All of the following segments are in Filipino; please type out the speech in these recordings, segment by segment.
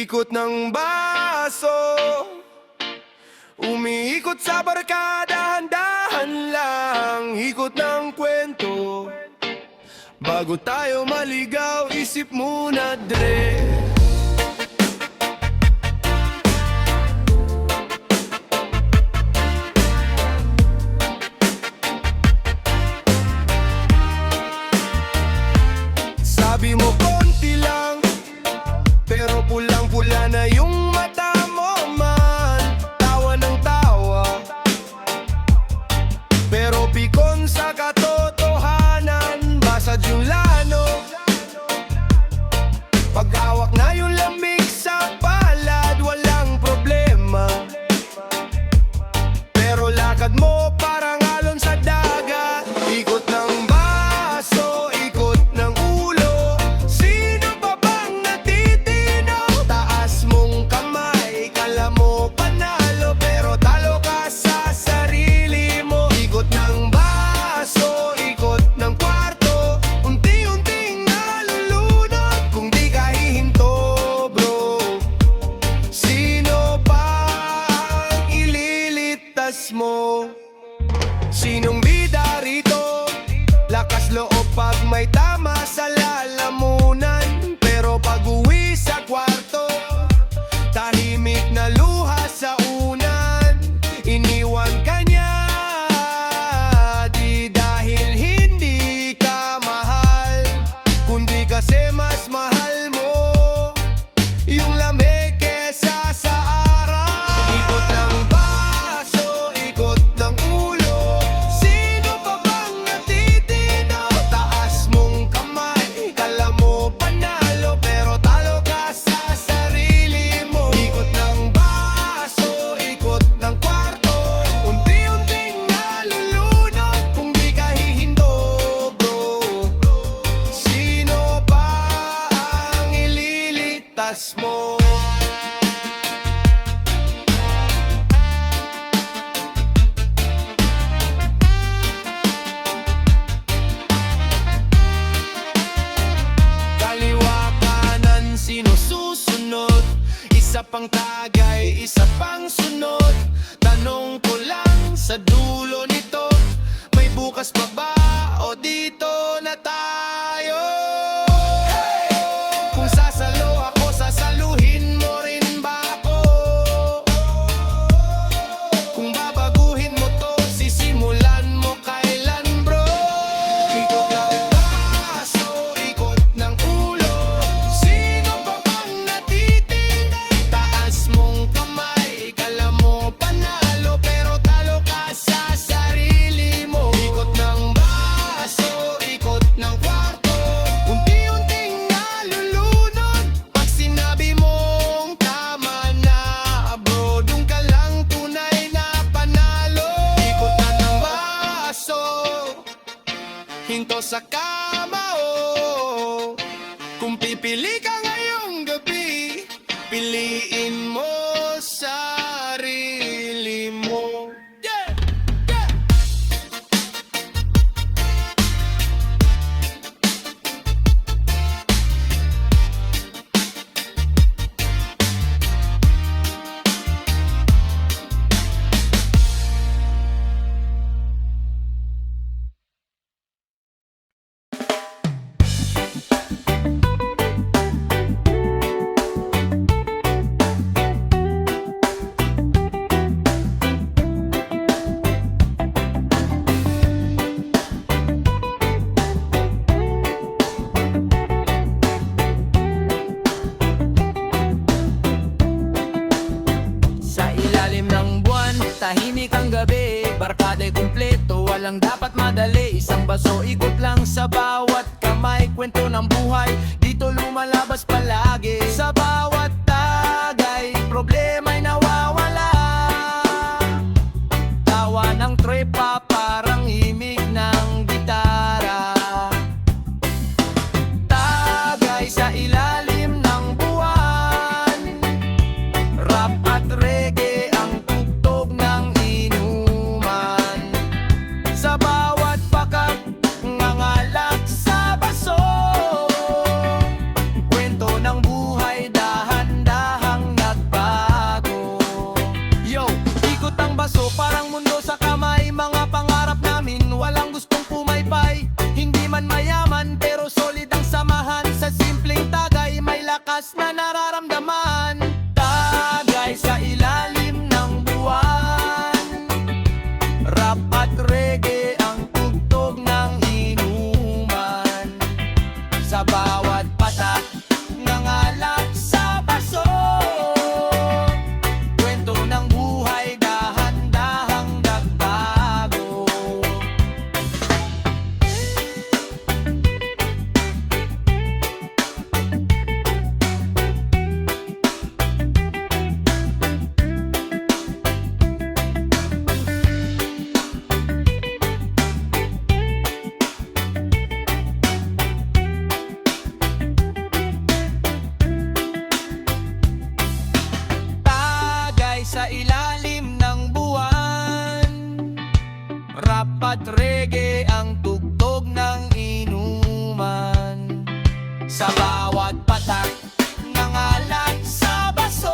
Ikot ng baso, umiikot sa barkada, dahan lang. Ikot ng kwento, bago tayo maligaw, isip muna dre. Sabi mo konti lang, pero pulang-pula na yung mata mo man. Tawa ng tawa, pero pikon sa katotohanan. Basad yung lano, paghawak na yung lamig sa palad, walang problema. Pero lakad mo parang alon sa dagat. Ikot ng baso, ikot ng ulo. Sino pa bang natitino? Taas mong kamay, kala mo panalo, pero talo ka sa sarili mo. Ikot ng baso, ikot ng kwarto. Unti-unting nalulunod kung di ka hihinto, bro. Sino pa ang ililitas mo? Sinong bida rito? Lakas loob pag may tama sa lalamunan, pero pag uwi sa kwarto, tahimik na luha sa unan. Iniwan ka niya, di dahil hindi ka mahal, kundi kasi mas mahal mo yung lamig kesa sa araw. Ikot ng baso, ikot ng ulo. Sino pa bang natitino? Taas mong kamay, kala mo panalo, pero talo ka sa sarili mo. Ikot ng baso, ikot ng kwarto. Unti-unting nalulunod kung di ka hihindo, bro. Sino pa ang ililitas mo? Kaliwa kanan, sino susunod? Isa pang tagay, isa pang sunod. Tanong ko lang sa dulo nito, may bukas pa ba o dito na tayo? Kung sasalo ako, sasaluhin mo rin ba ako? Kung babaguhin mo to, sisimulan mo kailan, bro? Ikot ng baso, ikot ng ulo. Sino pa bang natitino? Taas mong kamay, kala mo panalo, pero talo ka sa sarili mo. Ikot ng baso, ikot ng kwarto. Unti-unting nalulunod pag sinabi mong tama na, bro. Dun ka lang tunay na panalo. Ikot na ng baso, hinto sa kama, oh. Kung pipili ka ngayong gabi, piliin mo sarili mo. Yeah! Yeah! Sa ilalim ng buwan, tahimik ang gabi. Barkada'y kumpleto, walang dapat madali. Isang baso, ikot lang sa bawat kamay. Kwento ng buhay, dito lumalabas palagi. Sa bawat tagay, problema'y nawawala. Tawa ng trepa, parang himig ng gitara. Tagay sa ilalim ng buwan, rap at reggae ang tugtog ng inuman. Sa bawat pakat, ngangalak sa baso, kwento ng buhay. maramdaman. Tagay sa ilalim ng buwan, rap at reggae ang tugtog ng inuman. Sa bawat patak ng alak sa baso, kwento ng buhay dahan-dahang nagbago. Tagay sa ilalim ng buwan, rap at reggae ang tugtog ng inuman. Sa bawat patak ng alak sa baso,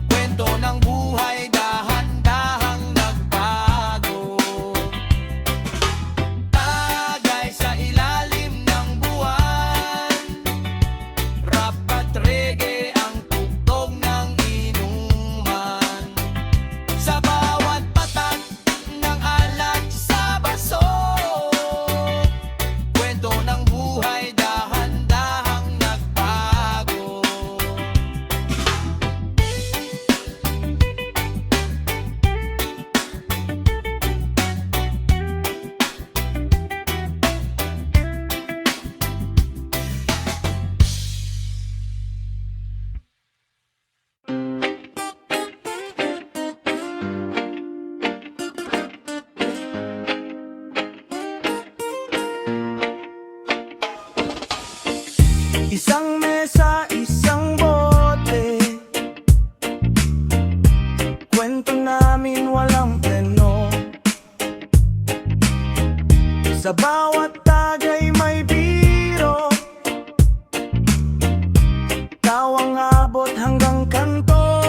kwento ng buhay dahan-dahang nagbago. Tagay sa ilalim ng buwan, rap at reggae ang tugtog ng inuman. Sa bawat patak ng alak sa baso, kwento ng buhay dahan-dahang nagbago. Isang mesa, isang bote, kwento namin walang pleno. Sa bawat tagay may biro, tawang abot hanggang kanto.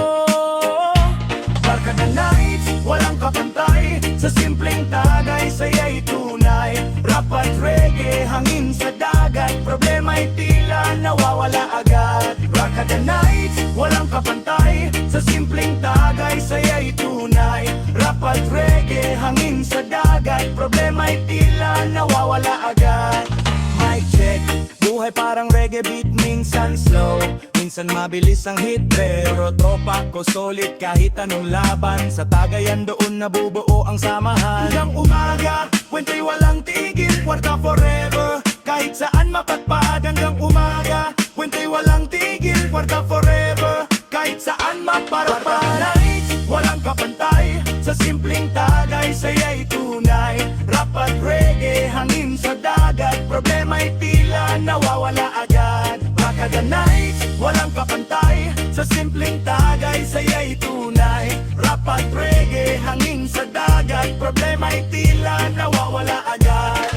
Barkada nights, walang kapantay, sa simpleng tagay saya'y tunay. Rap at reggae, hangin sa dagat, problema'y tila nawawala agad. Barkada nights, walang kapantay, sa simpleng tagay saya'y tunay. Rap at reggae, hangin sa dagat, problema'y tila nawawala agad. Mic check, buhay parang reggae beat, minsan slow, minsan mabilis ang hit, pero tropa ko solid kahit anong laban. Sa tagayan doon nabubuo ang samahan. Hanggang umaga, kwento'y walang tigil, kwarta forever, kahit saan mapatpad. Hanggang umaga, kwento'y walang tigil, kwarta forever, kahit saan maparapad. Walang kapantay, sa simpleng tagay saya'y tunay. Rap at reggae, hangin sa dagat, problema'y tila nawawala agad. Barkada nights, walang kapantay, sa simpleng tagay saya'y tunay. Rap at reggae, hangin sa dagat, problema'y tila nawawala agad.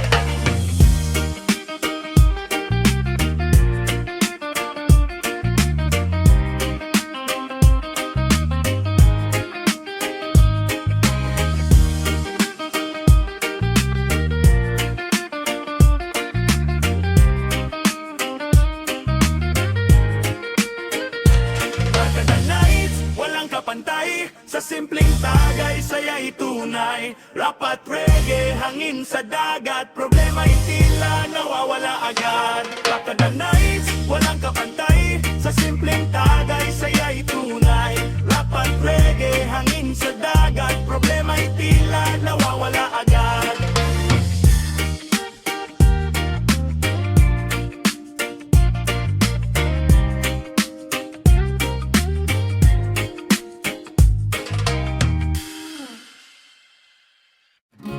Pantay, sa simpleng tagay saya'y tunay. Rap at reggae, hangin sa dagat, problema'y tila nawawala agad. Barkada nights, walang kapantay, sa simpleng tagay saya'y tunay. Rap at reggae, hangin sa dagat, problema'y tila nawawala agad.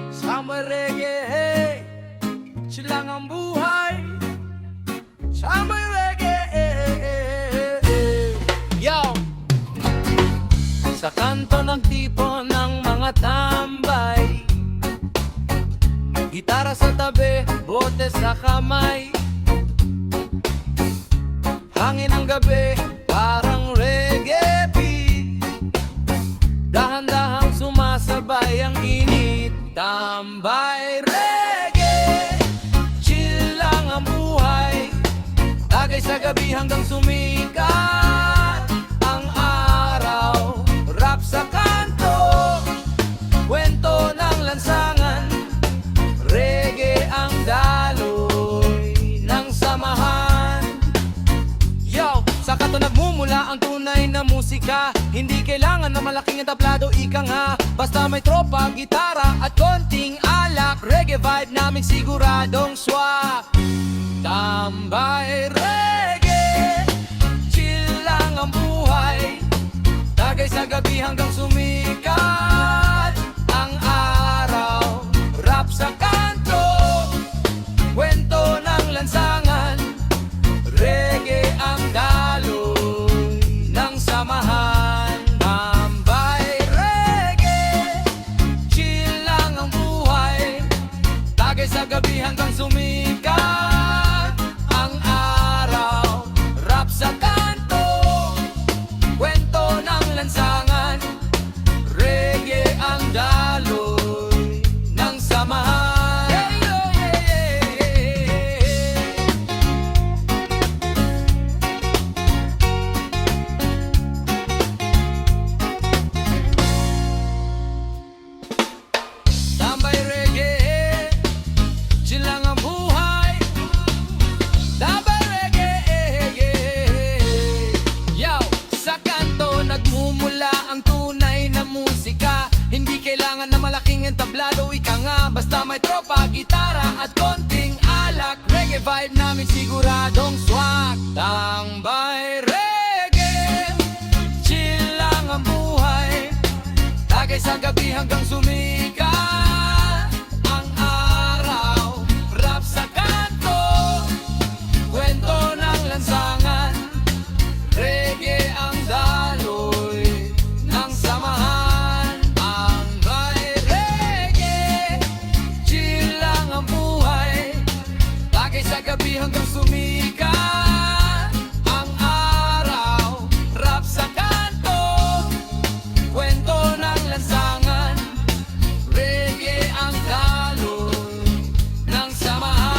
Sama reggae, hey, silang ang buhay. Sama reggae, yo. Sa kanto nagtipon ng mga tambay, gitara sa tabi, bote sa kamay. Hangin ang gabi, parang reggae beat, dahan-dahang sumasabay ang init. Tambay reggae, chill lang ang buhay, tagay sa gabi gabi hanggang sumikat ang araw. Rap sa kanto, kwento ng lansangan, reggae ang daloy ng samahan. Yo, sa kanto nagmumula ang tunay na musika. Hindi kailangan na malaking entablado, ika nga. Basta may tropa, gitara at konting alak, reggae vibe namin siguradong swak. Tambay reggae, chill lang ang buhay. Tagay sa gabi hanggang sumikat ang araw. Rap sa kanto, kwento ng lansangan, reggae ang daloy ng samahan. Tambay reggae, chill lang ang buhay. Tagay sa gabi hanggang sumikat ang araw. Rap sa kanto, kwento ng lansangan, reggae ang daloy ng samahan. Yeah, yeah, yeah, yeah. Tambay reggae, chill lang ang buhay. Tambay reggae, yo, sa kanto nagmumula ang tunay na musika. Hindi kailangan na malaking entablado, ika nga. Basta may tropa, gitara at konting alak, reggae vibe namin siguradong swak. Tambay reggae, chill lang ang buhay. Tagay sa gabi hanggang sumikat ang araw. Rap sa kanto, kwento ng lansangan, reggae ang daloy ng samahan. Ang reggae, chill lang ang buhay. Tagay sa gabi hanggang sumikat ang araw. Rap sa kanto, kwento ng lansangan, reggae ang daloy ng samahan.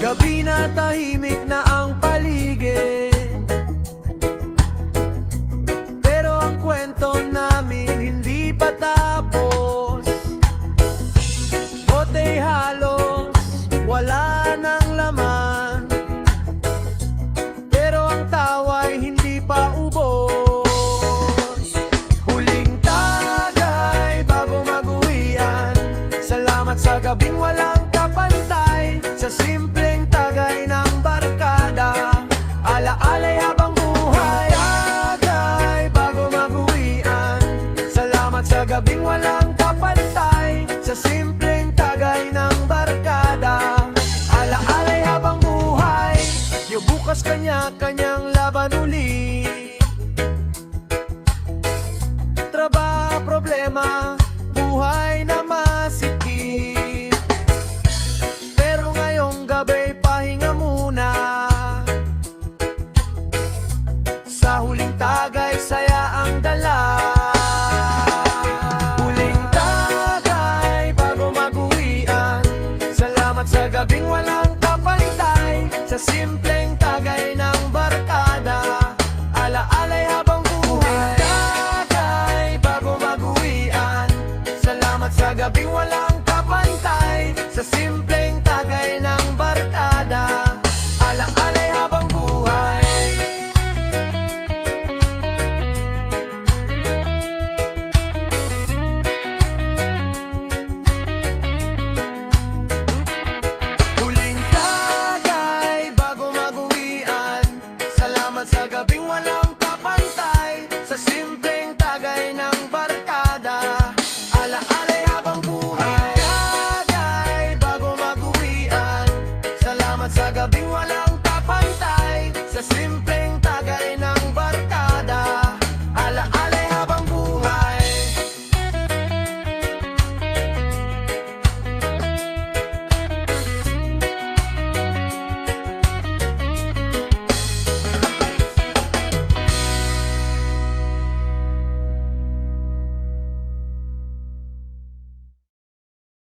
Gabi na tahimik na ang paligid, pero ang kwento na